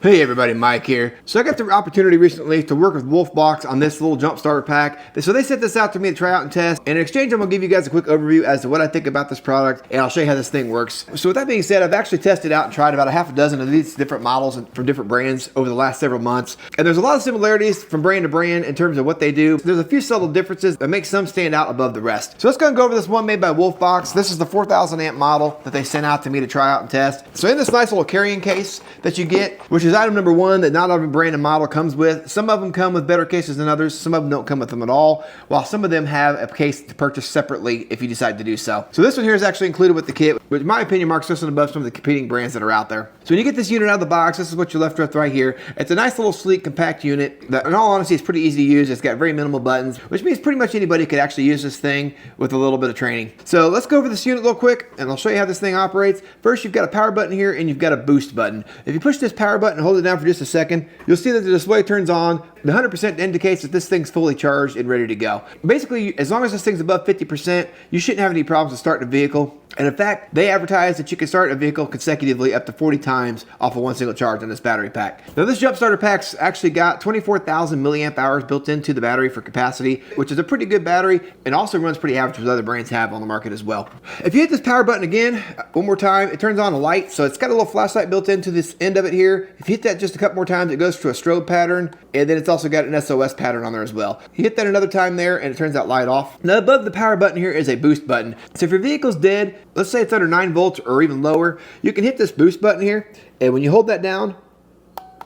Hey everybody, Mike here. So I got the opportunity recently to work with WOLFBOX on this little jump starter pack. So they sent this out to me to try out and test. And in exchange, I'm gonna give you guys a quick overview as to what I think about this product, and I'll show you how this thing works. So with that being said, I've actually tested out and tried about a half a dozen of these different models from different brands over the last several months. And there's a lot of similarities from brand to brand in terms of what they do. There's a few subtle differences that make some stand out above the rest. So let's go and go over this one made by WOLFBOX. This is the 4,000 amp model that they sent out to me to try out and test. So in this nice little carrying case that you get, which is item number one that not every brand and model comes with. Some of them come with better cases than others. Some of them don't come with them at all, while some of them have a case to purchase separately if you decide to do so. So this one here is actually included with the kit, which in my opinion marks this one above some of the competing brands that are out there. So when you get this unit out of the box, this is what you're left with right here. It's a nice little sleek compact unit that in all honesty is pretty easy to use. It's got very minimal buttons, which means pretty much anybody could actually use this thing with a little bit of training. So let's go over this unit real quick and I'll show you how this thing operates. First, you've got a power button here and you've got a boost button. If you push this power button and hold it down for just a second, you'll see that the display turns on. The 100% indicates that this thing's fully charged and ready to go. Basically, as long as this thing's above 50%, you shouldn't have any problems with starting a vehicle. And in fact, they advertise that you can start a vehicle consecutively up to 40 times off of one single charge on this battery pack. Now this jump starter pack's actually got 24,000 milliamp hours built into the battery for capacity, which is a pretty good battery and also runs pretty average with other brands have on the market as well. If you hit this power button again, one more time, it turns on a light. So it's got a little flashlight built into this end of it here. If you hit that just a couple more times, it goes to a strobe pattern, and then it's also got an SOS pattern on there as well. You hit that another time there and it turns that light off. Now above the power button here is a boost button. So if your vehicle's dead, let's say it's under 9 volts or even lower, you can hit this boost button here, and when you hold that down,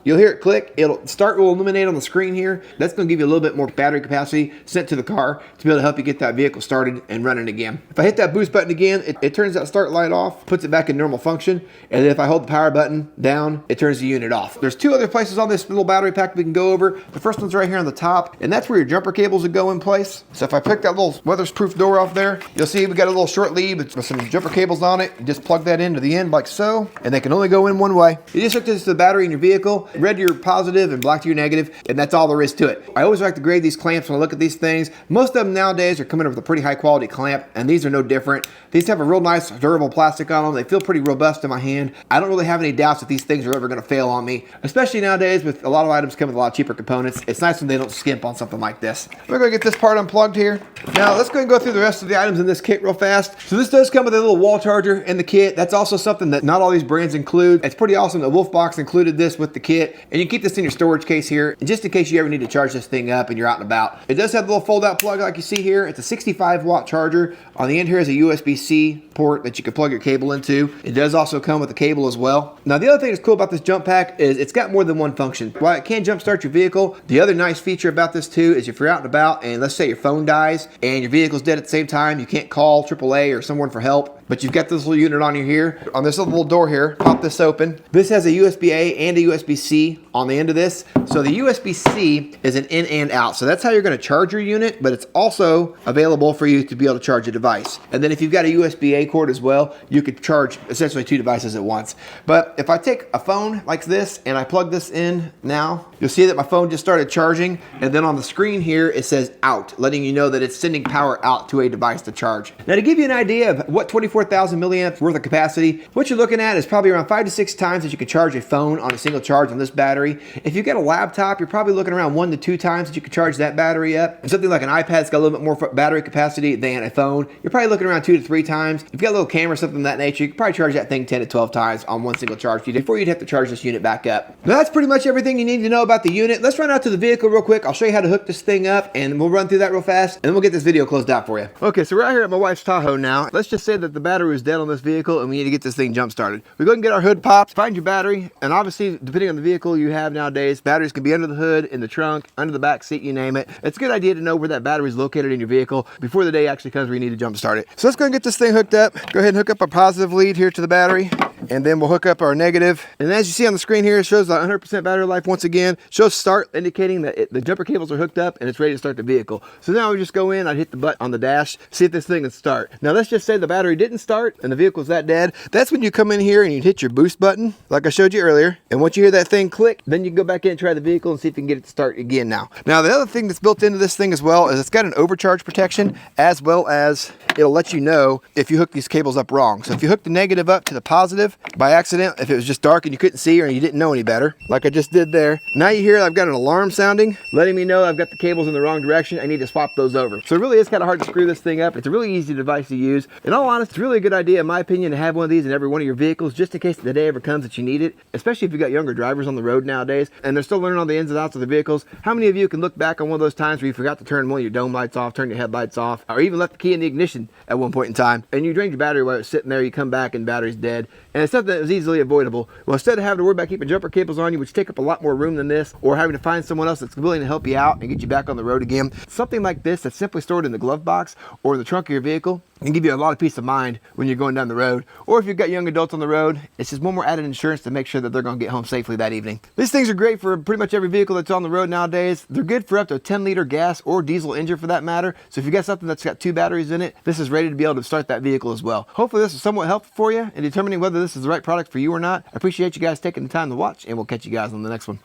you'll hear it click. It'll start will illuminate on the screen here. That's going to give you a little bit more battery capacity sent to the car to be able to help you get that vehicle started and running again. If I hit that boost button again, it turns that start light off, puts it back in normal function, and then if I hold the power button down, it turns the unit off. There's two other places on this little battery pack we can go over. The first one's right here on the top, and that's where your jumper cables would go in place. So if I pick that little weatherproof door off there, you'll see we got a little short lead with some jumper cables on it. You just plug that into the end like so, and they can only go in one way. You just hook this to the battery in your vehicle, red to your positive and black to your negative, and that's all there is to it. I always like to grade these clamps when I look at these things. Most of them nowadays are coming up with a pretty high quality clamp, and these are no different. These have a real nice durable plastic on them. They feel pretty robust in my hand. I don't really have any doubts that these things are ever going to fail on me, especially nowadays with a lot of items coming with a lot of cheaper components. It's nice when they don't skimp on something like this. We're going to get this part unplugged here. Now let's go and go through the rest of the items in this kit real fast. So this does come with a little wall charger in the kit. That's also something that not all these brands include. It's pretty awesome that WOLFBOX included this with the kit, and you keep this in your storage case here just in case you ever need to charge this thing up and you're out and about. It does have the little fold out plug like you see here. It's a 65 watt charger. On the end here is a USB-C port that you can plug your cable into. It does also come with a cable as well. Now the other thing that's cool about this jump pack is it's got more than one function. While it can jump start your vehicle, the other nice feature about this too is if you're out and about and let's say your phone dies and your vehicle's dead at the same time, you can't call AAA or someone for help, but you've got this little unit on here. On this little door here, pop this open. This has a USB-A and a USB-C on the end of this. So the USB-C is an in and out. So that's how you're going to charge your unit, but it's also available for you to be able to charge a device. And then if you've got a USB-A cord as well, you could charge essentially two devices at once. But if I take a phone like this and I plug this in now, you'll see that my phone just started charging. And then on the screen here, it says out, letting you know that it's sending power out to a device to charge. Now to give you an idea of what 24,000 milliamps worth of capacity, what you're looking at is probably around 5 to 6 times that you can charge a phone on a single charge on this battery. If you've got a laptop, you're probably looking around 1 to 2 times that you can charge that battery up. And something like an iPad's got a little bit more battery capacity than a phone. You're probably looking around 2 to 3 times. If you've got a little camera or something of that nature, you can probably charge that thing 10 to 12 times on one single charge before you'd have to charge this unit back up. Now that's pretty much everything you need to know about the unit. Let's run out to the vehicle real quick. I'll show you how to hook this thing up and we'll run through that real fast and then we'll get this video closed out for you. Okay, so we're out here at my wife's Tahoe now. Let's just say that the battery is dead on this vehicle and we need to get this thing jump started. We go and get our hood popped, find your battery, and obviously depending on the vehicle you have nowadays, batteries can be under the hood, in the trunk, under the back seat, you name it. It's a good idea to know where that battery is located in your vehicle before the day actually comes where you need to jump start it. So let's go and get this thing hooked up. Go ahead and hook up our positive lead here to the battery, and then we'll hook up our negative. And as you see on the screen here, it shows 100% battery life once again. Shows start, indicating that the jumper cables are hooked up and it's ready to start the vehicle. So now we just go in, I'd hit the button on the dash, see if this thing would start. Now let's just say the battery didn't start and the vehicle's that dead. That's when you come in here and you hit your boost button, like I showed you earlier. And once you hear that thing click, then you can go back in and try the vehicle and see if you can get it to start again now. Now the other thing that's built into this thing as well is it's got an overcharge protection, as well as it'll let you know if you hook these cables up wrong. So if you hook the negative up to the positive, by accident if it was just dark and you couldn't see or you didn't know any better, like I just did there. Now you hear I've got an alarm sounding, letting me know I've got the cables in the wrong direction. I need to swap those over. So it really is kind of hard to screw this thing up. It's a really easy device to use. In all honesty, it's really a good idea, in my opinion, to have one of these in every one of your vehicles, just in case the day ever comes that you need it, especially if you've got younger drivers on the road nowadays and they're still learning all the ins and outs of the vehicles. How many of you can look back on one of those times where you forgot to turn one of your dome lights off, turn your headlights off, or even left the key in the ignition at one point in time, and you drained your battery while it was sitting there, you come back and the battery's dead, and it's something that was easily avoidable? Well, instead of having to worry about keeping jumper cables on you, which take up a lot more room than this, or having to find someone else that's willing to help you out and get you back on the road again, something like this that's simply stored in the glove box or the trunk of your vehicle can give you a lot of peace of mind when you're going down the road. Or if you've got young adults on the road, it's just one more added insurance to make sure that they're going to get home safely that evening. These things are great for pretty much every vehicle that's on the road nowadays. They're good for up to a 10-liter gas or diesel engine for that matter. So if you got something that's got 2 batteries in it, this is ready to be able to start that vehicle as well. Hopefully this is somewhat helpful for you in determining whether this is the right product for you or not. I appreciate you guys taking the time to watch, and we'll catch you guys on the next one.